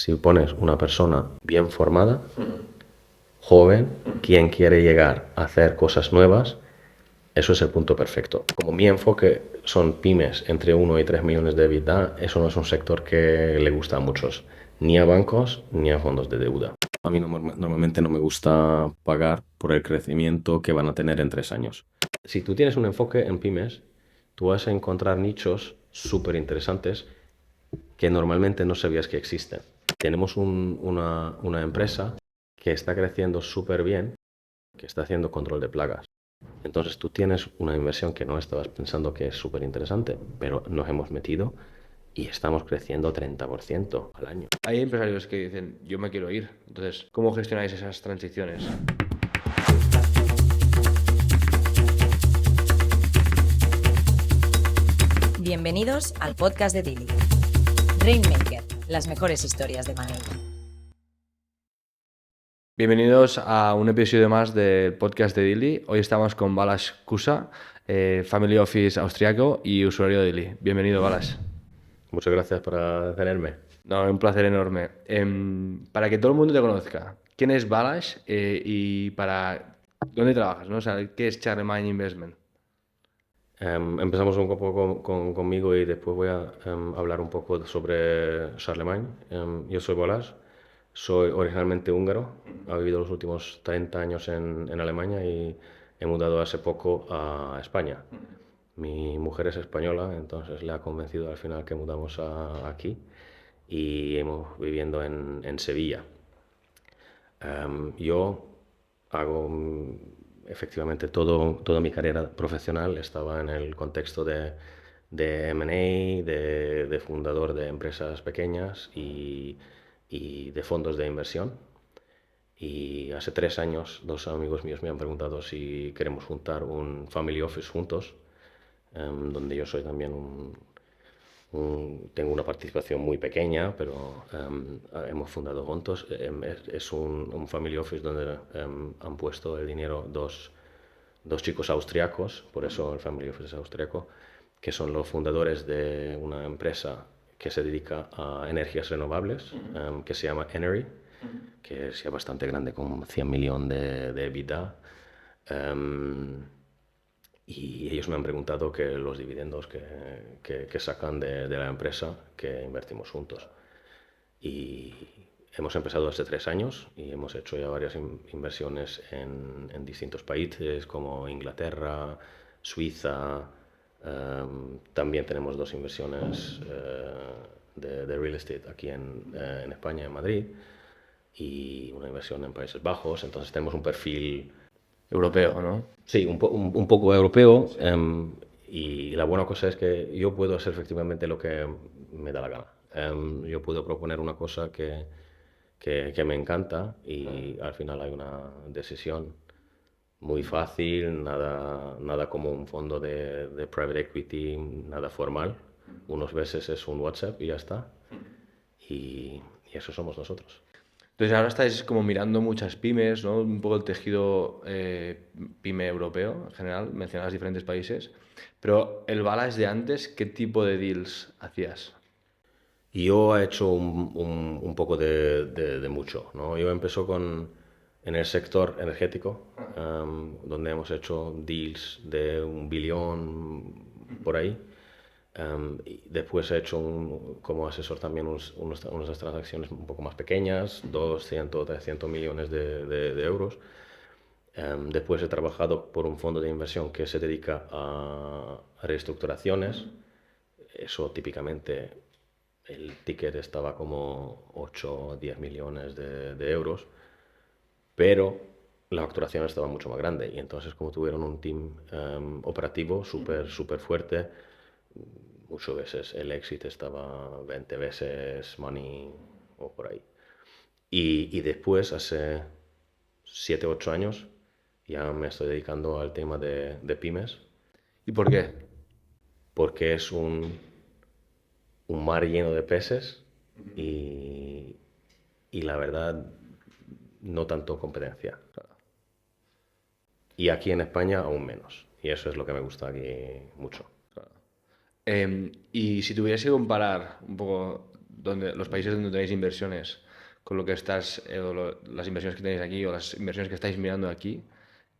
Si pones una persona bien formada, joven, quien quiere llegar a hacer cosas nuevas, eso es el punto perfecto. Como mi enfoque son pymes entre 1 y 3 millones de EBITDA, eso no es un sector que le gusta a muchos, ni a bancos ni a fondos de deuda. A mí normalmente no me gusta pagar por el crecimiento que van a tener en 3 años. Si tú tienes un enfoque en pymes, tú vas a encontrar nichos súper interesantes que normalmente no sabías que existen. Tenemos una empresa que está creciendo súper bien, que está haciendo control de plagas. Entonces tú tienes una inversión que no estabas pensando que es súper interesante, pero nos hemos metido y estamos creciendo 30% al año. Hay empresarios que dicen, yo me quiero ir. Entonces, ¿cómo gestionáis esas transiciones? Bienvenidos al podcast de Dili. Rainmaker, las mejores historias de Money. Bienvenidos a un episodio más del podcast de Dili. Hoy estamos con Balázs Kusa, Family Office austriaco y usuario de Dili. Bienvenido, Balázs. Muchas gracias por tenerme. No, un placer enorme. Para que todo el mundo te conozca, ¿quién es Balázs y para dónde trabajas? ¿No? O sea, ¿qué es Charlemagne Investment? Empezamos un poco conmigo y después voy a hablar un poco sobre Charlemagne. Yo soy Balázs, soy originalmente húngaro, he vivido los últimos 30 años en Alemania y he mudado hace poco a España. Mi mujer es española, entonces le ha convencido al final que mudamos aquí y hemos viviendo en Sevilla. Yo hago efectivamente toda mi carrera profesional estaba en el contexto de M&A, de fundador de empresas pequeñas y de fondos de inversión. Y hace 3 años, 2 amigos míos me han preguntado si queremos juntar un family office juntos, donde yo soy también tengo una participación muy pequeña, pero hemos fundado juntos. Es un family office donde han puesto el dinero dos chicos austriacos, por eso el family office es austriaco, que son los fundadores de una empresa que se dedica a energías renovables, que se llama Enery, que es ya bastante grande, con 100 millones de EBITDA. Y ellos me han preguntado que los dividendos que sacan de la empresa que invertimos juntos. Y hemos empezado hace 3 años y hemos hecho ya varias inversiones en distintos países como Inglaterra, Suiza. También tenemos 2 inversiones de real estate aquí en España, en Madrid, y una inversión en Países Bajos. Entonces tenemos un perfil, Europeo, ¿no? sí, un poco europeo. Y la buena cosa es que yo puedo hacer efectivamente lo que me da la gana. Yo puedo proponer una cosa que me encanta y al final hay una decisión muy fácil, nada como un fondo de private equity, nada formal. Unos veces es un WhatsApp y ya está. Y eso somos nosotros. Entonces ahora estáis como mirando muchas pymes, ¿no? Un poco el tejido pyme europeo en general, mencionabas diferentes países, pero el Balázs de antes, ¿qué tipo de deals hacías? Y yo he hecho un poco de mucho, ¿no? Yo empezó en el sector energético, donde hemos hecho deals de 1 billón por ahí. Y después he hecho como asesor también unas transacciones un poco más pequeñas, 200, 300 millones de euros. Después he trabajado por un fondo de inversión que se dedica a reestructuraciones. Eso típicamente el ticket estaba como 8 o 10 millones de euros, pero la facturación estaba mucho más grande y entonces como tuvieron un team operativo súper fuerte, muchas veces el éxito estaba 20 veces money o por ahí. Y después, hace 7 8 años, ya me estoy dedicando al tema de pymes, ¿Y por qué? porque es un mar lleno de peces y, y la verdad no tanto competencia. Y aquí en España aún menos. Y eso es lo que me gusta aquí mucho. Y si tuvieras que comparar un poco los países donde tenéis inversiones, con lo que las inversiones que tenéis aquí o las inversiones que estáis mirando aquí,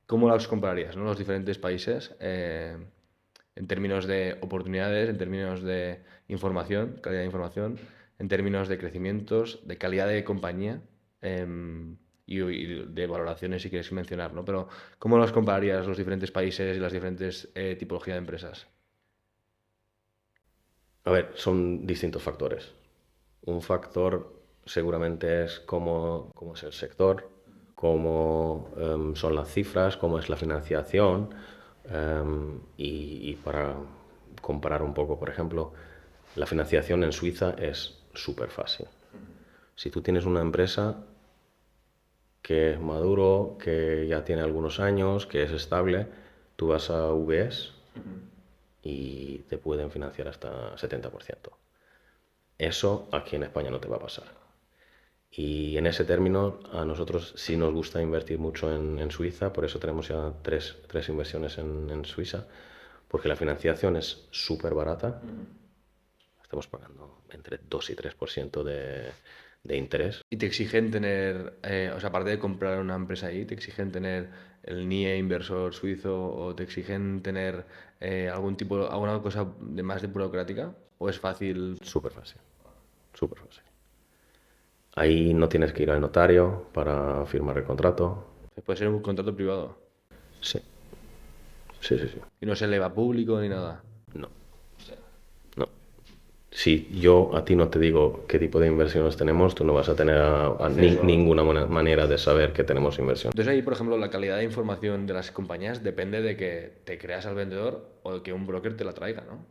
¿cómo las compararías, ¿no? Los diferentes países en términos de oportunidades, en términos de información, calidad de información, en términos de crecimientos, de calidad de compañía y de valoraciones si quieres mencionar, ¿no? Pero ¿cómo los compararías los diferentes países y las diferentes tipologías de empresas? A ver, son distintos factores. Un factor seguramente es cómo es el sector, cómo son las cifras, cómo es la financiación y para comparar un poco, por ejemplo, la financiación en Suiza es súper fácil. Si tú tienes una empresa que es maduro, que ya tiene algunos años, que es estable, tú vas a UBS y te pueden financiar hasta 70%. Eso aquí en España no te va a pasar. Y en ese término, a nosotros sí nos gusta invertir mucho en Suiza, por eso tenemos ya tres inversiones en Suiza, porque la financiación es súper barata. Estamos pagando entre 2 y 3% de interés. ¿Y te exigen tener, o sea, aparte de comprar una empresa ahí, te exigen tener el NIE inversor suizo o te exigen tener alguna cosa más de burocrática? ¿O es fácil? Súper fácil, súper fácil. Ahí no tienes que ir al notario para firmar el contrato. Puede ser un contrato privado. Sí, sí, sí, sí. Y no se eleva público ni nada. No, no. Si yo a ti no te digo qué tipo de inversiones tenemos, tú no vas a tener ninguna manera de saber que tenemos inversión. Entonces ahí, por ejemplo, la calidad de información de las compañías depende de que te creas al vendedor o de que un broker te la traiga, ¿no?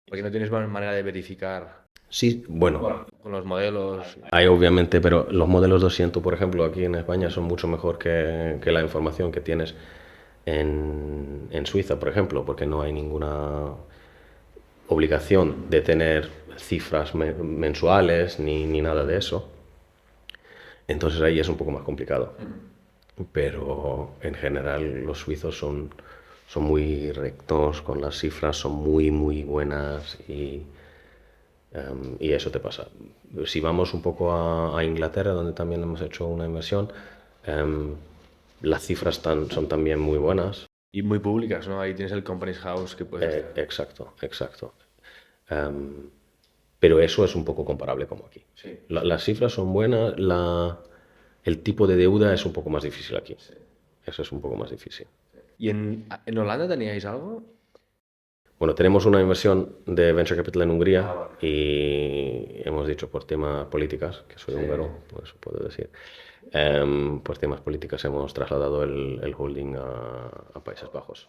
Porque no tienes manera de verificar. Sí, bueno, Con los modelos. hay obviamente, pero los modelos 200, por ejemplo, aquí en España son mucho mejor que la información que tienes en Suiza, por ejemplo, porque no hay ninguna obligación de tener cifras mensuales ni nada de eso. Entonces ahí es un poco más complicado. Pero en general los suizos son muy rectos con las cifras, son muy, muy buenas y eso te pasa. Si vamos un poco a Inglaterra, donde también hemos hecho una inversión, las cifras son también muy buenas. Y muy públicas, ¿no? Ahí tienes el Companies House que puedes... Exacto. Pero eso es un poco comparable como aquí. Sí. Las cifras son buenas, el tipo de deuda es un poco más difícil aquí. Sí. Eso es un poco más difícil. ¿Y en Holanda teníais algo? Bueno, tenemos una inversión de Venture Capital en Hungría y hemos dicho por temas políticas, que soy húngaro, pues puedo decir, por temas políticas hemos trasladado el holding a Países Bajos.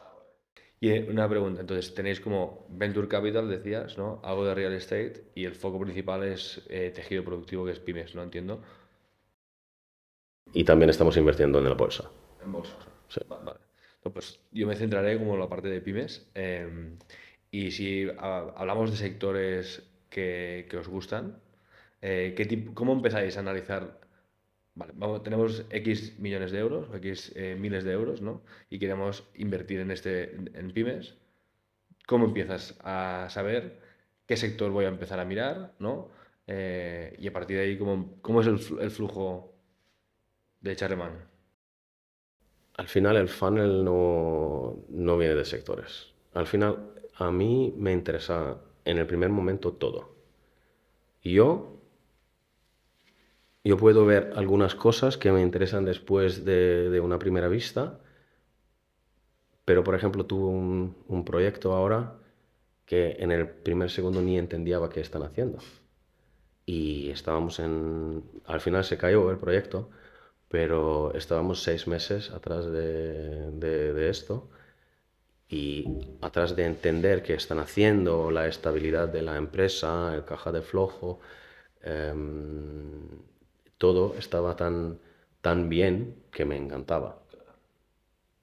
Y una pregunta, entonces tenéis como Venture Capital, decías, ¿no? Algo de real estate y el foco principal es tejido productivo, que es pymes, ¿no? Entiendo. Y también estamos invirtiendo en la bolsa. En bolsa. Sí. Vale. No, pues yo me centraré como en la parte de pymes. Y si hablamos de sectores que os gustan, ¿cómo empezáis a analizar? Vale, tenemos X millones de euros, o X miles de euros, ¿no? Y queremos invertir en pymes. ¿Cómo empiezas a saber qué sector voy a empezar a mirar, ¿no? Y a partir de ahí, ¿cómo es el flujo de echarle mano? Al final el funnel no viene de sectores. Al final a mí me interesa en el primer momento todo. Yo puedo ver algunas cosas que me interesan después de una primera vista, pero por ejemplo tuve un proyecto ahora que en el primer segundo ni entendía qué están haciendo. Y al final se cayó el proyecto, pero estábamos 6 meses atrás de esto y atrás de entender qué están haciendo, la estabilidad de la empresa, el caja de flujo, todo estaba tan bien que me encantaba.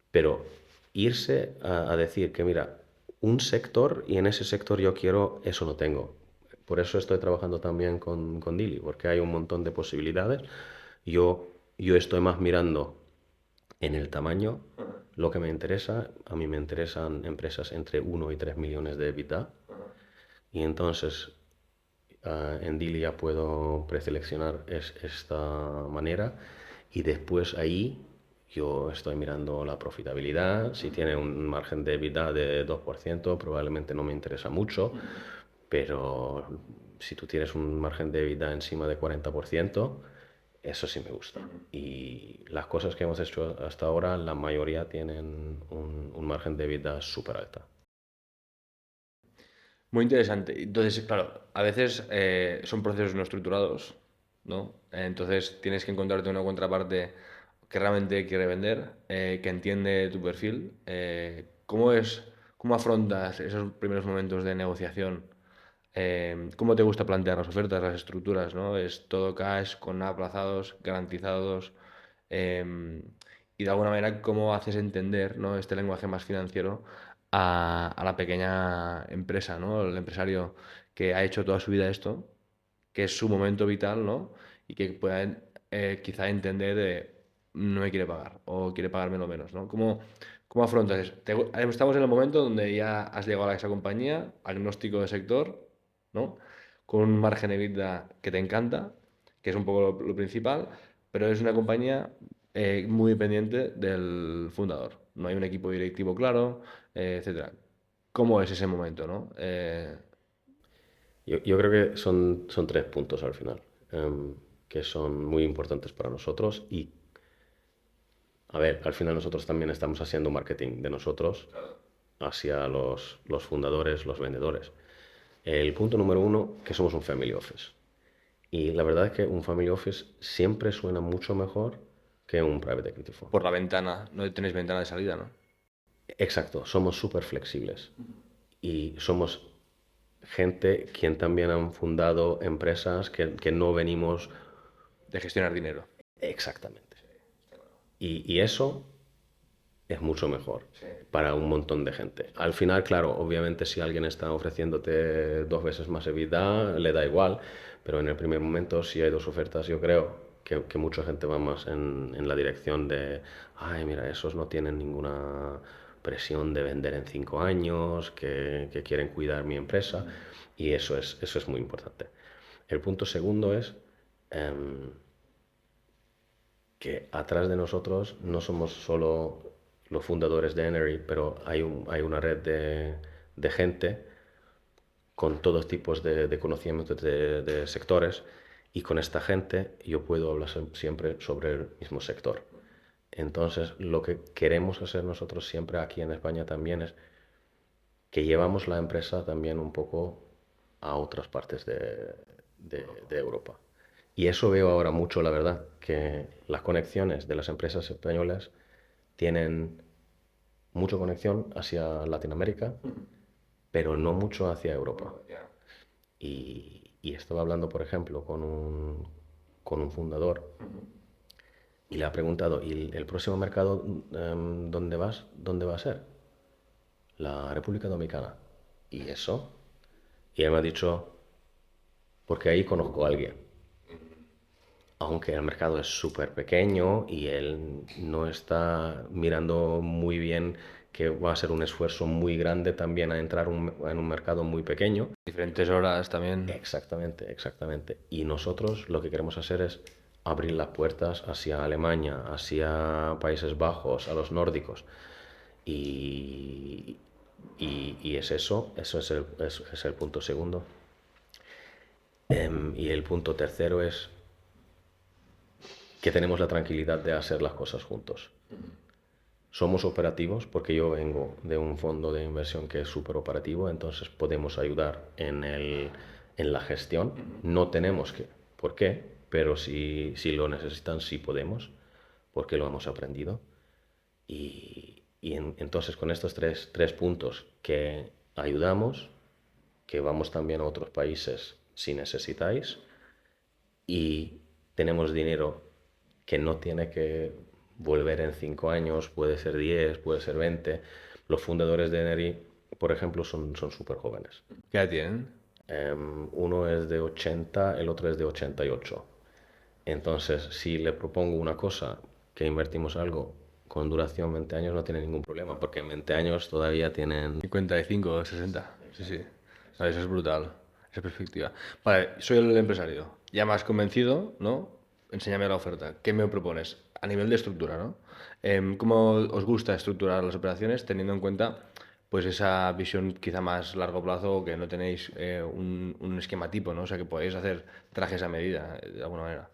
Pero irse a decir que mira, un sector y en ese sector yo quiero, eso no tengo. Por eso estoy trabajando también con Dili, porque hay un montón de posibilidades. Yo estoy más mirando en el tamaño, lo que me interesa. A mí me interesan empresas entre 1 y 3 millones de EBITDA. Y entonces en Deal ya puedo preseleccionar esta manera y después ahí yo estoy mirando la profitabilidad. Si tiene un margen de EBITDA de 2%, probablemente no me interesa mucho, pero si tú tienes un margen de EBITDA encima de 40%, eso sí me gusta. Y las cosas que hemos hecho hasta ahora, la mayoría tienen un margen de EBITDA súper alta. Muy interesante. Entonces, claro, a veces son procesos no estructurados, ¿no? Entonces tienes que encontrarte una contraparte que realmente quiere vender, que entiende tu perfil. ¿Cómo afrontas esos primeros momentos de negociación? ¿Cómo te gusta plantear las ofertas, las estructuras, ¿no? ¿Es todo cash, con aplazados, garantizados? Y de alguna manera, ¿cómo haces entender, ¿no?, este lenguaje más financiero a la pequeña empresa, ¿no? El empresario que ha hecho toda su vida esto, que es su momento vital, ¿no? Y que pueda quizá entender no me quiere pagar o quiere pagármelo menos, ¿no? ¿Cómo afrontas eso? Estamos en el momento donde ya has llegado a esa compañía, agnóstico de sector, ¿no? Con un margen de EBITDA que te encanta, que es un poco lo principal, pero es una compañía muy dependiente del fundador. No hay un equipo directivo claro, etcétera. ¿Cómo es ese momento, no? Yo creo que son tres puntos al final, que son muy importantes para nosotros y, a ver, al final nosotros también estamos haciendo marketing de nosotros hacia los fundadores, los vendedores. El punto número uno, que somos un family office. Y la verdad es que un family office siempre suena mucho mejor que un private equity fund. Por la ventana, no tenéis ventana de salida, ¿no? Exacto, somos súper flexibles y somos gente quien también han fundado empresas que no venimos. De gestionar dinero. Exactamente. Y eso es mucho mejor para un montón de gente. Al final, claro, obviamente si alguien está ofreciéndote 2 veces más EBITDA, le da igual, pero en el primer momento, si hay dos ofertas, yo creo que mucha gente va más en la dirección de, ay, mira, esos no tienen ninguna presión de vender en 5 años, que quieren cuidar mi empresa, y eso es muy importante. El punto segundo es que atrás de nosotros no somos solo los fundadores de Enery, pero hay una red de gente con todos tipos de conocimientos de sectores, y con esta gente yo puedo hablar siempre sobre el mismo sector. Entonces, lo que queremos hacer nosotros siempre aquí en España también es que llevamos la empresa también un poco a otras partes de Europa. Y eso veo ahora mucho, la verdad, que las conexiones de las empresas españolas tienen mucha conexión hacia Latinoamérica, pero no mucho hacia Europa. Y estaba hablando, por ejemplo, con un fundador y le ha preguntado, ¿y el próximo mercado dónde vas? ¿Dónde va a ser? La República Dominicana. ¿Y eso? Y él me ha dicho, porque ahí conozco a alguien. Aunque el mercado es súper pequeño y él no está mirando muy bien que va a ser un esfuerzo muy grande también a entrar en un mercado muy pequeño. Diferentes horas también. Exactamente, exactamente. Y nosotros lo que queremos hacer es abrir las puertas hacia Alemania, hacia Países Bajos, a los nórdicos. Y es eso es el punto segundo. Y el punto tercero es que tenemos la tranquilidad de hacer las cosas juntos. Somos operativos porque yo vengo de un fondo de inversión que es súper operativo, entonces podemos ayudar en la gestión. No tenemos que, ¿por qué? Pero si lo necesitan, sí podemos, porque lo hemos aprendido. Entonces con estos tres puntos, que ayudamos, que vamos también a otros países si necesitáis, y tenemos dinero que no tiene que volver en 5 años, puede ser 10, puede ser 20. Los fundadores de Enery, por ejemplo, son súper jóvenes. ¿Qué edad tienen? Uno es de 80, el otro es de 88. Entonces, si le propongo una cosa, que invertimos algo con duración 20 años, no tiene ningún problema, porque en 20 años todavía tienen... 55 o 60. Sí, sí. No, eso es brutal. esa perspectiva. Vale, soy el empresario. Ya me has convencido, ¿no? Enséñame la oferta. ¿Qué me propones? A nivel de estructura, ¿no? ¿Cómo os gusta estructurar las operaciones teniendo en cuenta pues esa visión quizá más largo plazo o que no tenéis un esquema tipo, ¿no? O sea, que podéis hacer trajes a medida, de alguna manera.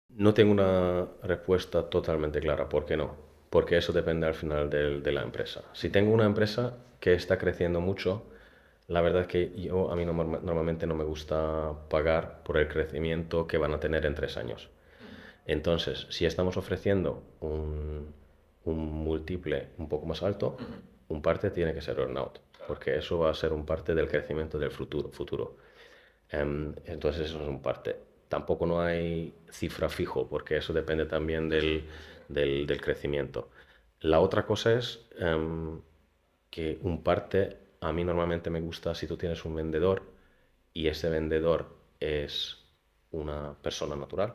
No tengo una respuesta totalmente clara. ¿Por qué no? Porque eso depende al final de la empresa. Si tengo una empresa que está creciendo mucho, la verdad es que a mí normalmente no me gusta pagar por el crecimiento que van a tener en 3 años. Entonces, si estamos ofreciendo un múltiple un poco más alto, un parte tiene que ser earnout, porque eso va a ser un parte del crecimiento del futuro. Entonces, eso es un parte. Tampoco no hay cifra fijo, porque eso depende también del crecimiento. La otra cosa es que un parte, a mí normalmente me gusta si tú tienes un vendedor y ese vendedor es una persona natural,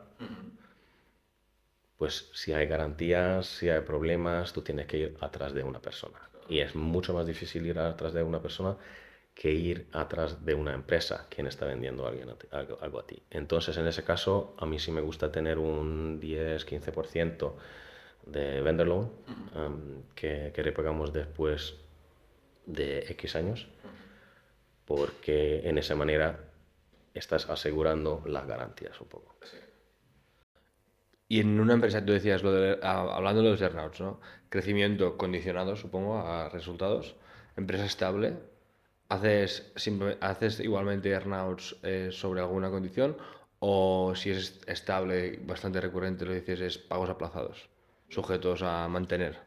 pues si hay garantías, si hay problemas, tú tienes que ir atrás de una persona. Y es mucho más difícil ir atrás de una persona que ir atrás de una empresa quien está vendiendo algo a ti. Entonces, en ese caso, a mí sí me gusta tener un 10-15% de vendor loan que repagamos después de X años, porque en esa manera estás asegurando las garantías un poco. Y en una empresa, tú decías, hablando de los earnouts, ¿no? Crecimiento condicionado, supongo, a resultados. Empresa estable. ¿Haces igualmente earnouts sobre alguna condición? ¿O si es estable, bastante recurrente, lo dices, es pagos aplazados, sujetos a mantener?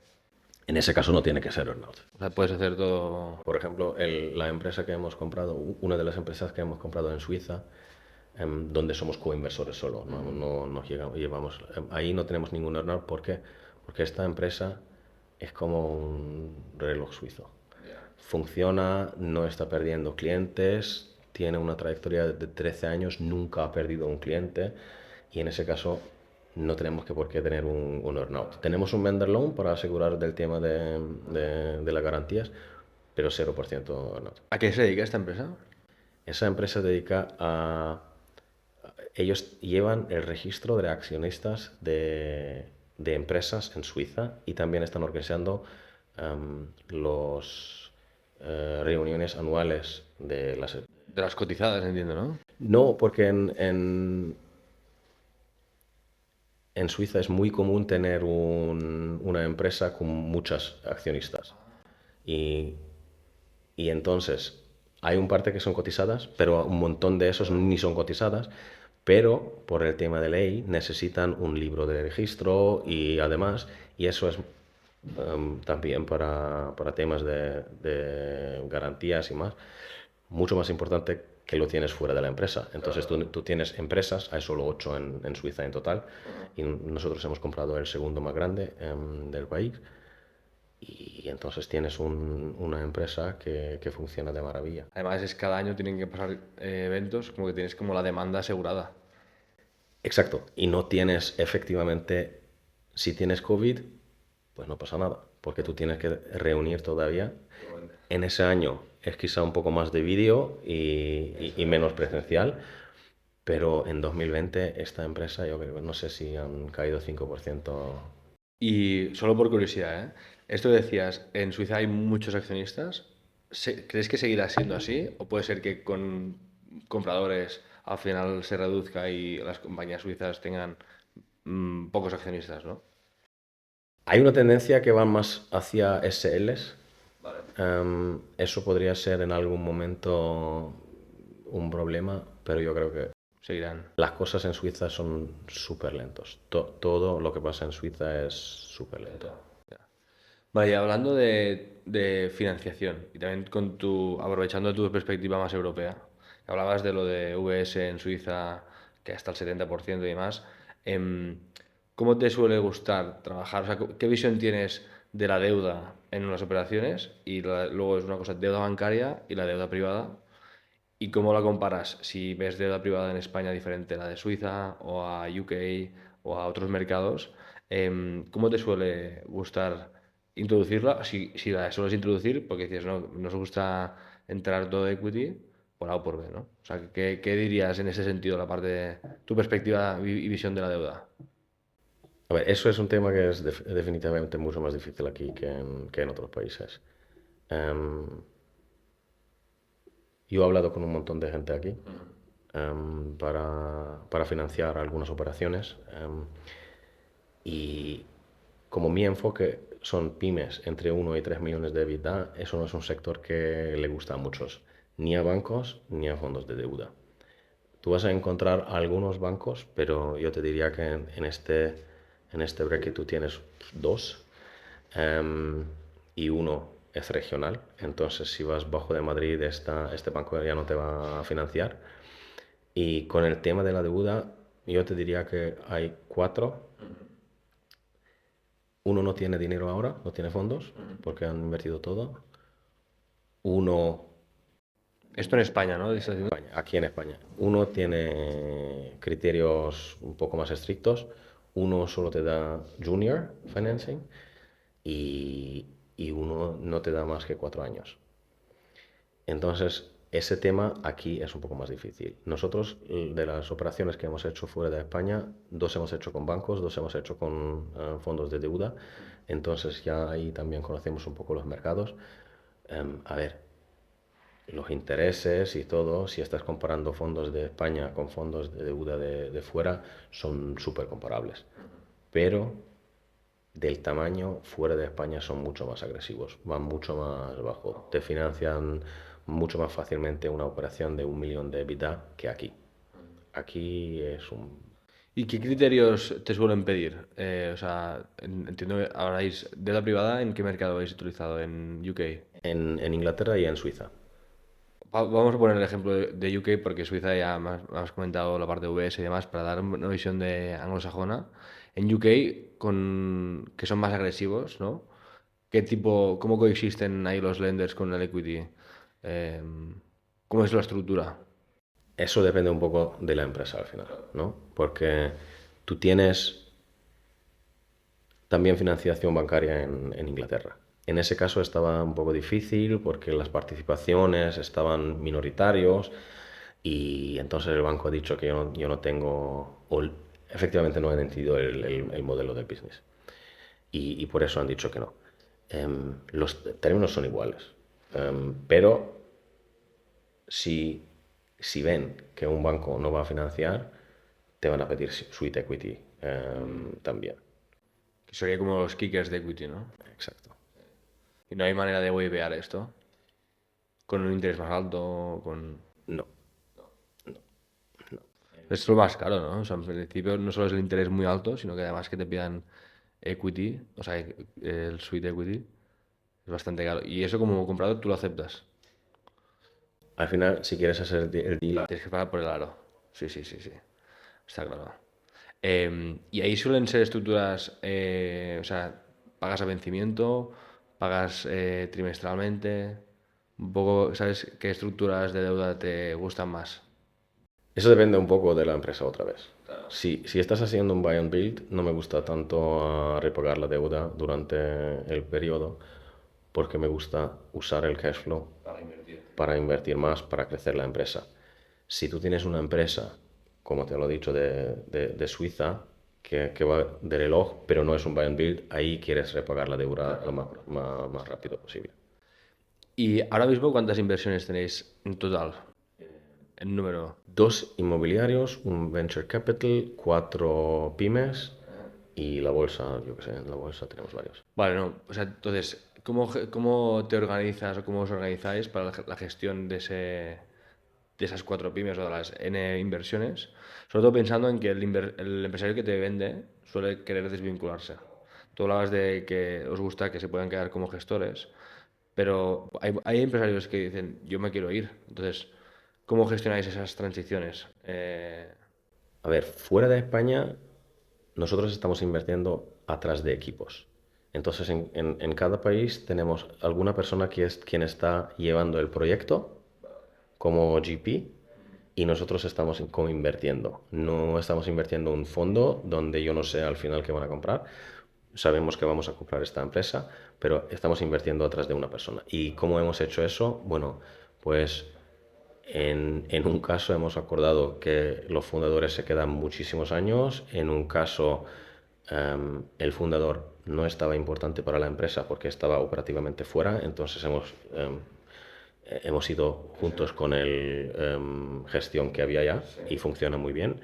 En ese caso no tiene que ser earnout. O sea, puedes hacer todo. Por ejemplo, la empresa que hemos comprado, una de las empresas que hemos comprado en Suiza, donde somos coinversores solo, no nos llevamos, ahí no tenemos ningún earnout. ¿Por qué? Porque esta empresa es como un reloj suizo. Funciona, no está perdiendo clientes, tiene una trayectoria de 13 años, nunca ha perdido un cliente y en ese caso no tenemos que por qué tener un earnout. Tenemos un vendor loan para asegurar del tema de las garantías, pero 0% earnout. ¿A qué se dedica esta empresa? Esa empresa se dedica a... Ellos llevan el registro de accionistas de empresas en Suiza y también están organizando los reuniones anuales de las... De las cotizadas, entiendo, ¿no? No, porque en Suiza es muy común tener una empresa con muchos accionistas. Y, y entonces hay un parte que son cotizadas, pero un montón de esos ni son cotizadas, pero por el tema de ley necesitan un libro de registro y además, y eso es también para temas de garantías y más, mucho más importante que lo tienes fuera de la empresa. Entonces tú tienes empresas, hay solo 8 en Suiza en total, y nosotros hemos comprado el segundo más grande del país, y entonces tienes una empresa que funciona de maravilla. Además, es cada año tienen que pasar eventos, como que tienes como la demanda asegurada. Exacto, y no tienes efectivamente, si tienes COVID, pues no pasa nada, porque tú tienes que reunir todavía. En ese año es quizá un poco más de vídeo y menos presencial, pero en 2020 esta empresa, yo creo, no sé si han caído 5%. Y solo por curiosidad, ¿eh? Esto decías, en Suiza hay muchos accionistas. ¿Crees que seguirá siendo así? ¿O puede ser que con compradores al final se reduzca y las compañías suizas tengan pocos accionistas, ¿no? Hay una tendencia que va más hacia SLs. Vale. Eso podría ser en algún momento un problema, pero yo creo que Seguirán. las cosas en Suiza son súper lentos. Todo lo que pasa en Suiza es súper lento. Vale, y hablando de financiación y también aprovechando tu perspectiva más europea, hablabas de lo de VS en Suiza, que hasta el 70% y demás. ¿Cómo te suele gustar trabajar? O sea, ¿qué visión tienes de la deuda en unas operaciones? Y luego es una cosa, deuda bancaria y la deuda privada. ¿Y cómo la comparas? Si ves deuda privada en España diferente a la de Suiza o a UK o a otros mercados, ¿cómo te suele gustar introducirla? Si la sueles introducir, porque dices, no, nos gusta entrar todo equity, por A o por B, ¿no? O sea, ¿qué dirías en ese sentido, la parte de tu perspectiva y visión de la deuda? A ver, eso es un tema que es definitivamente mucho más difícil aquí que en otros países. Em, yo he hablado con un montón de gente aquí para financiar algunas operaciones y como mi enfoque son pymes entre 1 y 3 millones de EBITDA, eso no es un sector que le gusta a muchos, ni a bancos ni a fondos de deuda. Tú vas a encontrar algunos bancos, pero yo te diría que en este bracket tú tienes dos y uno es regional. Entonces, si vas bajo de Madrid, este banco ya no te va a financiar. Y con el tema de la deuda, yo te diría que hay cuatro. Uno no tiene dinero ahora, no tiene fondos, porque han invertido todo. Uno Esto en España, ¿no? aquí en España. Uno tiene criterios un poco más estrictos. Uno solo te da junior financing y uno no te da más que 4 años. Entonces, ese tema aquí es un poco más difícil. Nosotros, de las operaciones que hemos hecho fuera de España, dos hemos hecho con bancos, dos hemos hecho con fondos de deuda. Entonces, ya ahí también conocemos un poco los mercados. A ver, los intereses y todo, si estás comparando fondos de España con fondos de deuda de fuera, son súper comparables. Pero del tamaño, fuera de España son mucho más agresivos, van mucho más bajo. Te financian mucho más fácilmente una operación de 1 millón de EBITDA que aquí. Aquí es un... ¿Y qué criterios te suelen pedir? O sea, entiendo que habláis de la privada, ¿en qué mercado habéis utilizado? ¿En UK? En Inglaterra y en Suiza. Vamos a poner el ejemplo de UK porque Suiza ya me has comentado la parte de VS y demás para dar una visión de anglosajona. En UK, que son más agresivos, ¿no? ¿Cómo coexisten ahí los lenders con el equity? Eh, ¿Cómo es la estructura? Eso depende un poco de la empresa al final, ¿no? Porque tú tienes también financiación bancaria en Inglaterra. En ese caso estaba un poco difícil porque las participaciones estaban minoritarios y entonces el banco ha dicho que yo no tengo, o efectivamente no he entendido el modelo del business y por eso han dicho que no. Los términos son iguales, pero si ven que un banco no va a financiar, te van a pedir sweet equity también. Que sería como los kickers de equity, ¿no? Exacto. Y no hay manera de waivear esto. Con un interés más alto, con... No. Es lo más caro, ¿no? O sea, en principio no solo es el interés muy alto, sino que además que te pidan equity, o sea, el sweet equity, es bastante caro. Y eso como comprador tú lo aceptas. Al final, si quieres hacer el deal, Tienes que pagar por el aro. Sí, sí, sí, sí. Está claro. Y ahí suelen ser estructuras, o sea, pagas a vencimiento, pagas trimestralmente. Un poco, ¿sabes qué estructuras de deuda te gustan más? eso depende un poco de la empresa otra vez. Si estás haciendo un buy and build, no me gusta tanto repagar la deuda durante el periodo porque me gusta usar el cash flow para invertir más, para crecer la empresa. Si tú tienes una empresa, como te lo he dicho, de Suiza, que va de reloj, pero no es un buy and build, ahí quieres repagar la deuda lo más rápido posible. ¿Y ahora mismo cuántas inversiones tenéis en total? En número. 2 inmobiliarios, un venture capital, 4 pymes y la bolsa, yo qué sé, en la bolsa tenemos varios. Vale, no. O sea, entonces, ¿cómo te organizas o cómo os organizáis para la gestión de esas 4 pymes o de las N inversiones? Sobre todo pensando en que el empresario que te vende suele querer desvincularse. Tú hablabas de que os gusta que se puedan quedar como gestores, pero hay empresarios que dicen, yo me quiero ir. Entonces, ¿cómo gestionáis esas transiciones? A ver, fuera de España, nosotros estamos invirtiendo atrás de equipos. Entonces, en cada país tenemos alguna persona que es quien está llevando el proyecto como GP y nosotros estamos como invirtiendo. No estamos invirtiendo un fondo donde yo no sé al final qué van a comprar. Sabemos que vamos a comprar esta empresa, pero estamos invirtiendo atrás de una persona. ¿Y cómo hemos hecho eso? Bueno, pues En un caso hemos acordado que los fundadores se quedan muchísimos años, en un caso el fundador no estaba importante para la empresa porque estaba operativamente fuera, entonces hemos ido juntos con el gestión que había ya y funciona muy bien.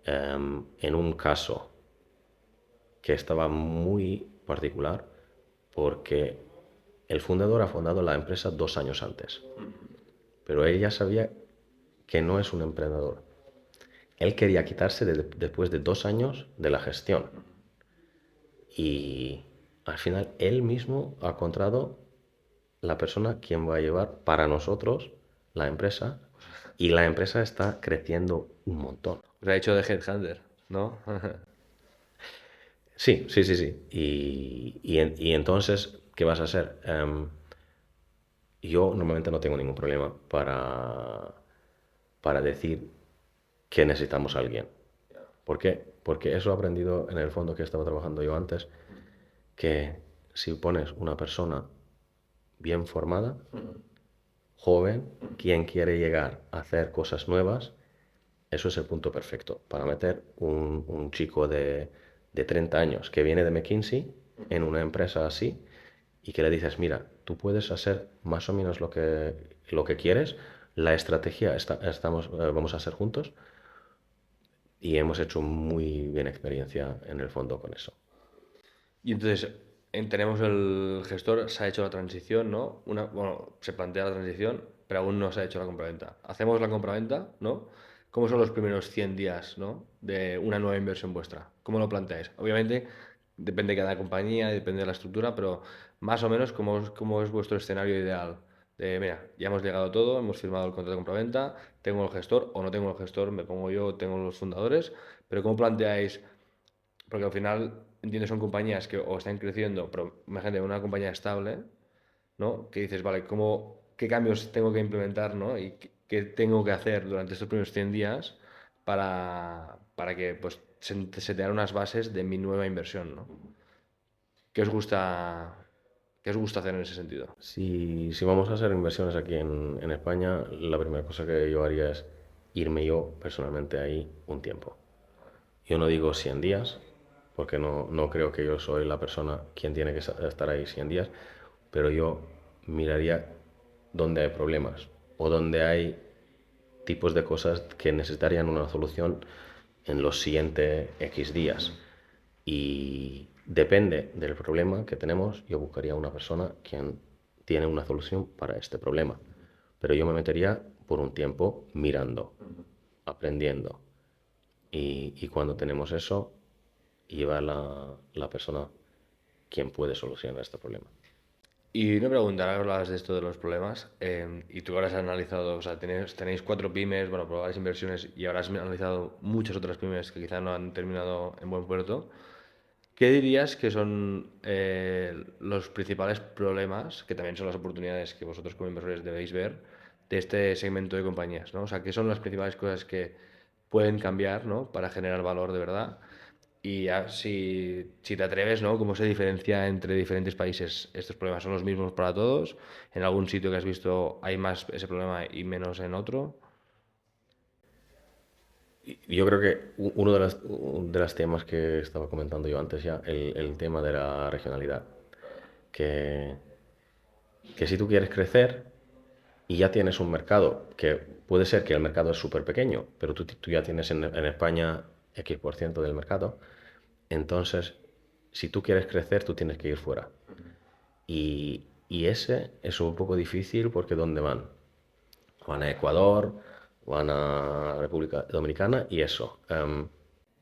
En un caso que estaba muy particular porque el fundador ha fundado la empresa 2 años antes, pero él ya sabía que no es un emprendedor. Él quería quitarse después de 2 años de la gestión y al final él mismo ha encontrado la persona quien va a llevar para nosotros la empresa y la empresa está creciendo un montón. Os ha hecho de headhunter, ¿no? Sí. Y entonces, ¿qué vas a hacer? Yo normalmente no tengo ningún problema para decir que necesitamos a alguien. ¿Por qué? Porque eso he aprendido en el fondo que estaba trabajando yo antes, que si pones una persona bien formada, joven, quien quiere llegar a hacer cosas nuevas, eso es el punto perfecto para meter un chico de 30 años que viene de McKinsey en una empresa así y que le dices, mira, tú puedes hacer más o menos lo que quieres, la estrategia vamos a hacer juntos y hemos hecho muy bien experiencia en el fondo con eso. Y entonces tenemos el gestor, se ha hecho la transición, ¿no? Bueno, se plantea la transición, pero aún no se ha hecho la compraventa. Hacemos la compraventa, ¿no? ¿Cómo son los primeros 100 días, ¿no? De una nueva inversión vuestra? ¿Cómo lo planteáis? Obviamente depende de cada compañía, depende de la estructura, pero más o menos, ¿cómo es vuestro escenario ideal? De, mira, ya hemos llegado a todo, hemos firmado el contrato de compraventa, tengo el gestor o no tengo el gestor, me pongo yo, tengo los fundadores, pero ¿cómo planteáis? Porque al final, entiendo, son compañías que o están creciendo, pero imagínate una compañía estable, ¿no? Que dices, vale, ¿qué cambios tengo que implementar, ¿no? Y qué tengo que hacer durante estos primeros 100 días para que pues, se te den unas bases de mi nueva inversión, ¿no? ¿Qué os gusta hacer en ese sentido? Si vamos a hacer inversiones aquí en España, la primera cosa que yo haría es irme yo personalmente ahí un tiempo. Yo no digo 100 días, porque no creo que yo soy la persona quien tiene que estar ahí 100 días, pero yo miraría dónde hay problemas o dónde hay tipos de cosas que necesitarían una solución en los siguientes X días. Y depende del problema que tenemos, yo buscaría una persona quien tiene una solución para este problema. Pero yo me metería por un tiempo mirando, aprendiendo. Y cuando tenemos eso, lleva la persona quien puede solucionar este problema. Y una pregunta, ahora hablabas de esto de los problemas, y tú ahora has analizado, o sea, tenéis 4 pymes, bueno, probables inversiones, y ahora has analizado muchas otras pymes que quizá no han terminado en buen puerto. ¿Qué dirías que son los principales problemas, que también son las oportunidades que vosotros como inversores debéis ver, de este segmento de compañías, ¿no? O sea, ¿qué son las principales cosas que pueden cambiar, ¿no? Para generar valor de verdad? Y ya, si te atreves, ¿no? ¿Cómo se diferencia entre diferentes países? ¿Estos problemas son los mismos para todos? ¿En algún sitio que has visto hay más ese problema y menos en otro? Yo creo que uno de los temas que estaba comentando yo antes ya, el tema de la regionalidad, que, que si tú quieres crecer y ya tienes un mercado, que puede ser que el mercado es súper pequeño, pero tú ya tienes en España X% del mercado, entonces si tú quieres crecer, tú tienes que ir fuera. Y ese es un poco difícil porque ¿dónde van? Van a Ecuador, van a República Dominicana y eso.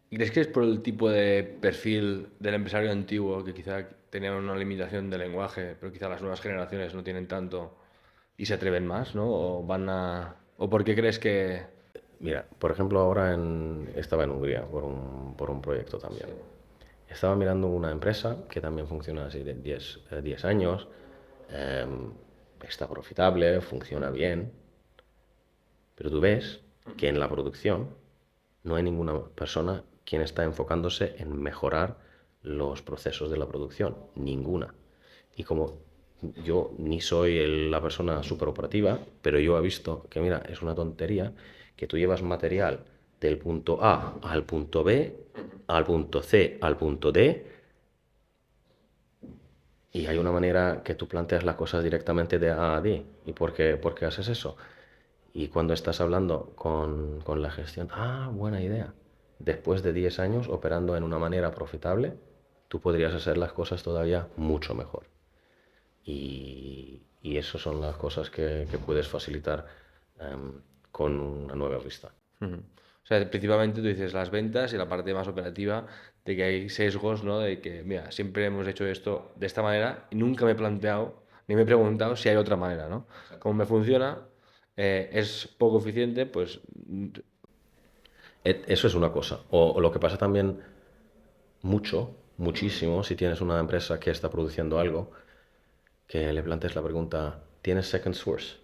¿Crees que es por el tipo de perfil del empresario antiguo que quizá tenía una limitación de lenguaje, pero quizá las nuevas generaciones no tienen tanto y se atreven más, ¿no? ¿O por qué crees que... Mira, por ejemplo, ahora estaba en Hungría por un proyecto también. Estaba mirando una empresa que también funciona así de 10 años, está profitable, funciona bien, pero tú ves que en la producción no hay ninguna persona quien está enfocándose en mejorar los procesos de la producción, ninguna. Y como yo ni soy la persona súper operativa, pero yo he visto que, mira, es una tontería que tú llevas material del punto A al punto B, al punto C, al punto D, y hay una manera que tú planteas las cosas directamente de A a D. ¿Y por qué haces eso? Y cuando estás hablando con la gestión, buena idea. Después de 10 años operando en una manera profitable, tú podrías hacer las cosas todavía mucho mejor. Y eso son las cosas que puedes facilitar con una nueva vista. O sea, principalmente tú dices las ventas y la parte más operativa de que hay sesgos, ¿no? De que, mira, siempre hemos hecho esto de esta manera y nunca me he planteado ni me he preguntado si hay otra manera, ¿no? Como me funciona, es poco eficiente, pues Eso es una cosa. O lo que pasa también muchísimo, si tienes una empresa que está produciendo algo, que le plantees la pregunta, ¿tienes second source?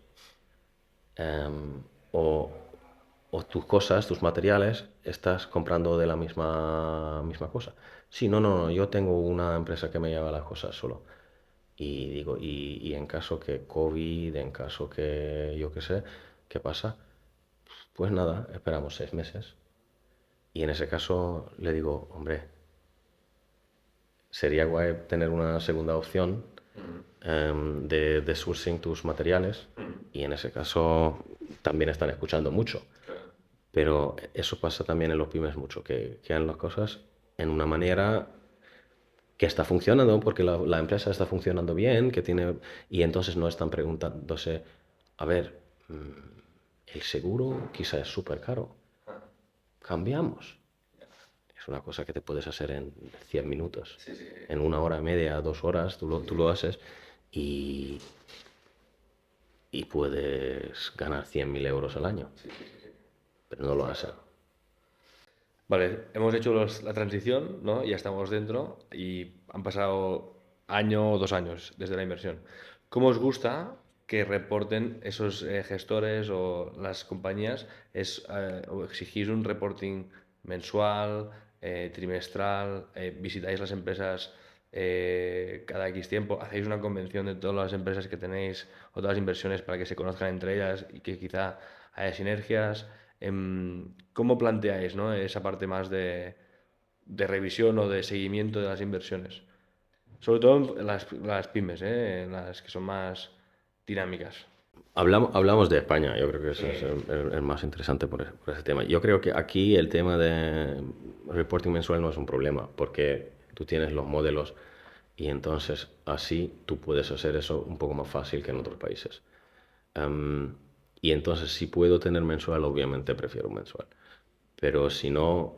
O, o tus cosas, tus materiales, estás comprando de la misma cosa. Sí, no, yo tengo una empresa que me lleva las cosas solo. Y digo, y en caso que COVID, en caso que yo qué sé, ¿qué pasa? Pues nada, esperamos 6 meses. Y en ese caso le digo, hombre, sería guay tener una segunda opción de sourcing tus materiales, y en ese caso también están escuchando mucho. Pero eso pasa también en los pymes mucho, que hagan las cosas en una manera que está funcionando porque la empresa está funcionando bien, y entonces no están preguntándose, a ver, el seguro quizá es súper caro, cambiamos. Es una cosa que te puedes hacer en 100 minutos. En 1 hora y media, 2 horas, tú lo haces y, y puedes ganar 100.000 euros al año. Pero no lo hacen. vale, hemos hecho la transición, ¿no? Ya estamos dentro y han pasado año o 2 años desde la inversión. ¿Cómo os gusta que reporten esos gestores o las compañías? ¿O exigís un reporting mensual, trimestral? ¿Visitáis las empresas cada X tiempo? ¿Hacéis una convención de todas las empresas que tenéis o todas las inversiones para que se conozcan entre ellas y que quizá haya sinergias? ¿Cómo planteáis, ¿no? Esa parte más de revisión o de seguimiento de las inversiones? Sobre todo en las pymes, en las que son más dinámicas. Hablamos de España, yo creo que eso es el más interesante por ese tema. Yo creo que aquí el tema de reporting mensual no es un problema, porque tú tienes los modelos y entonces así tú puedes hacer eso un poco más fácil que en otros países. Y entonces si puedo tener mensual, obviamente prefiero mensual. Pero si no,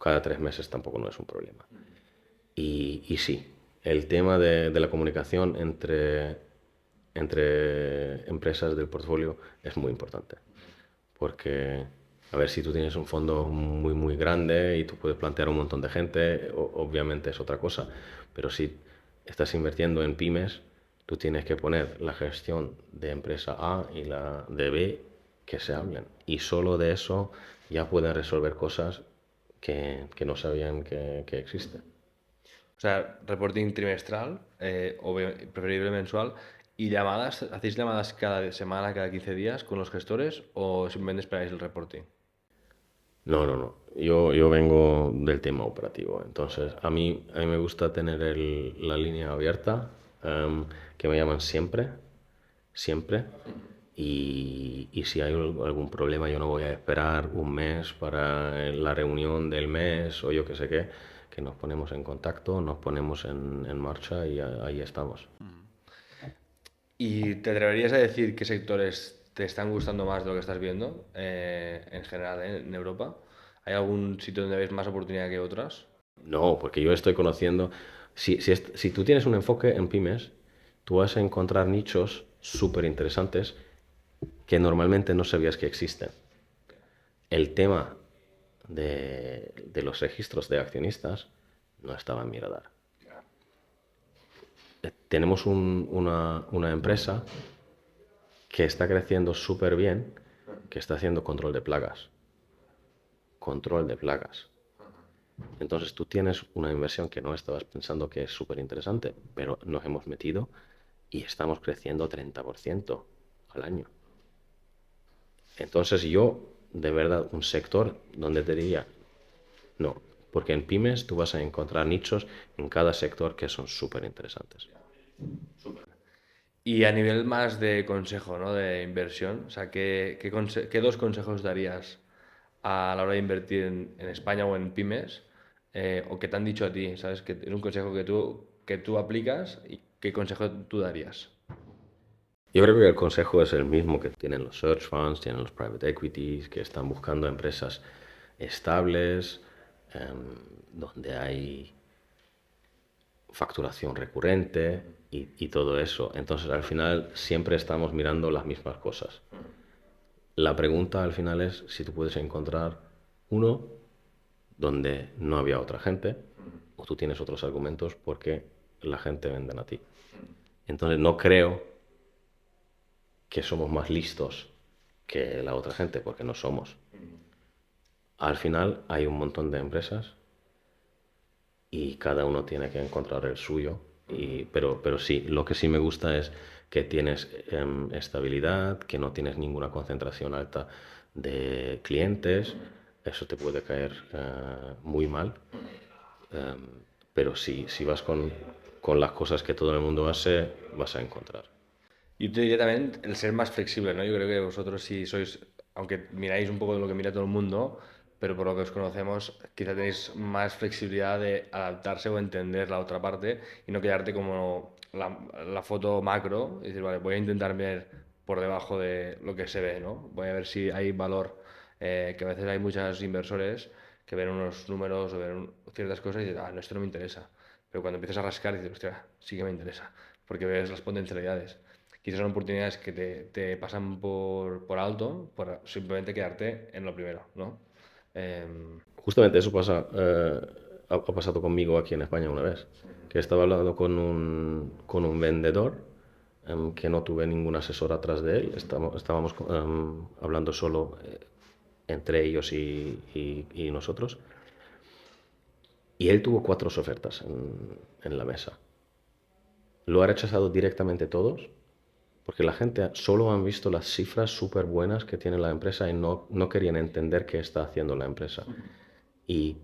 cada 3 meses tampoco no es un problema. Y sí, el tema de la comunicación entre empresas del portfolio es muy importante. Porque, a ver, si tú tienes un fondo muy grande y tú puedes plantear un montón de gente, obviamente es otra cosa. Pero si estás invirtiendo en pymes, tú tienes que poner la gestión de empresa A y la de B que se hablen. Y solo de eso ya pueden resolver cosas que no sabían que existen. O sea, reporting trimestral, preferible mensual. ¿Y llamadas? ¿Hacéis llamadas cada semana, cada 15 días con los gestores o simplemente esperáis el reporting? No. Yo vengo del tema operativo. Entonces, a mí me gusta tener la línea abierta, que me llaman siempre. Y si hay algún problema, yo no voy a esperar un mes para la reunión del mes o yo qué sé qué, que nos ponemos en contacto, nos ponemos en marcha y ahí estamos. ¿Y te atreverías a decir qué sectores te están gustando más de lo que estás viendo en general en Europa? ¿Hay algún sitio donde ves más oportunidad que otras? No, porque yo estoy conociendo, si tú tienes un enfoque en pymes, tú vas a encontrar nichos súper interesantes que normalmente no sabías que existen. El tema de los registros de accionistas no estaba en mi radar. Tenemos una empresa que está creciendo súper bien, que está haciendo control de plagas. Control de plagas. Entonces tú tienes una inversión que no estabas pensando que es súper interesante, pero nos hemos metido y estamos creciendo 30% al año. Entonces yo, de verdad, un sector donde te diría, no, porque en pymes tú vas a encontrar nichos en cada sector que son súper interesantes. Y a nivel más de consejo, ¿no? De inversión, o sea, ¿qué dos consejos darías a la hora de invertir en España o en pymes? O que te han dicho a ti, ¿sabes? Que es un consejo que tú aplicas y qué consejo tú darías. Yo creo que el consejo es el mismo que tienen los search funds, tienen los private equities, que están buscando empresas estables, donde hay facturación recurrente y todo eso. Entonces, al final, siempre estamos mirando las mismas cosas. La pregunta al final es si tú puedes encontrar uno donde no había otra gente o tú tienes otros argumentos porque la gente vende a ti. Entonces, no creo que somos más listos que la otra gente, porque no somos. Al final hay un montón de empresas y cada uno tiene que encontrar el suyo. Pero sí, lo que sí me gusta es que tienes estabilidad, que no tienes ninguna concentración alta de clientes. Eso te puede caer muy mal. Pero sí, si vas con las cosas que todo el mundo hace, vas a encontrar. Yo te diría también el ser más flexible, ¿no? Yo creo que vosotros sí sois, aunque miráis un poco de lo que mira todo el mundo, pero por lo que os conocemos, quizá tenéis más flexibilidad de adaptarse o entender la otra parte y no quedarte como la foto macro y decir, vale, voy a intentar ver por debajo de lo que se ve, ¿no? Voy a ver si hay valor, que a veces hay muchos inversores que ven unos números o ven ciertas cosas y dicen, ah, no, esto no me interesa. Pero cuando empiezas a rascar dices, hostia, sí que me interesa, porque ves las potencialidades. Quizás son oportunidades que te pasan por alto por simplemente quedarte en lo primero, ¿no? Justamente eso ha pasado conmigo aquí en España una vez, que estaba hablando con un vendedor que no tuve ningún asesor atrás de él, estábamos hablando solo entre ellos y nosotros, y él tuvo 4 ofertas en la mesa. Lo ha rechazado directamente todos, porque la gente solo han visto las cifras súper buenas que tiene la empresa y no querían entender qué está haciendo la empresa. Y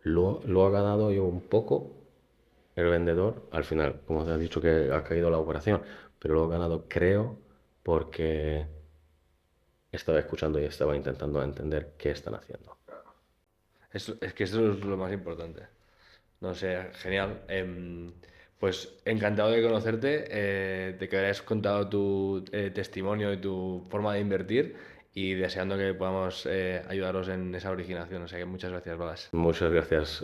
lo ha ganado yo un poco el vendedor. Al final, como te has dicho que ha caído la operación, pero lo ha ganado, creo, porque estaba escuchando y estaba intentando entender qué están haciendo. Es que eso es lo más importante. No sé, genial. Pues encantado de conocerte, de que hayas contado tu testimonio y tu forma de invertir y deseando que podamos ayudaros en esa originación. O sea que muchas gracias, Balas. Muchas gracias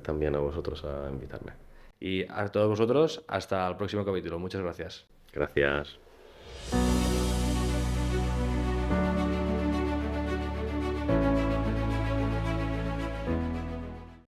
también a vosotros a invitarme. Y a todos vosotros, hasta el próximo capítulo. Muchas gracias. Gracias.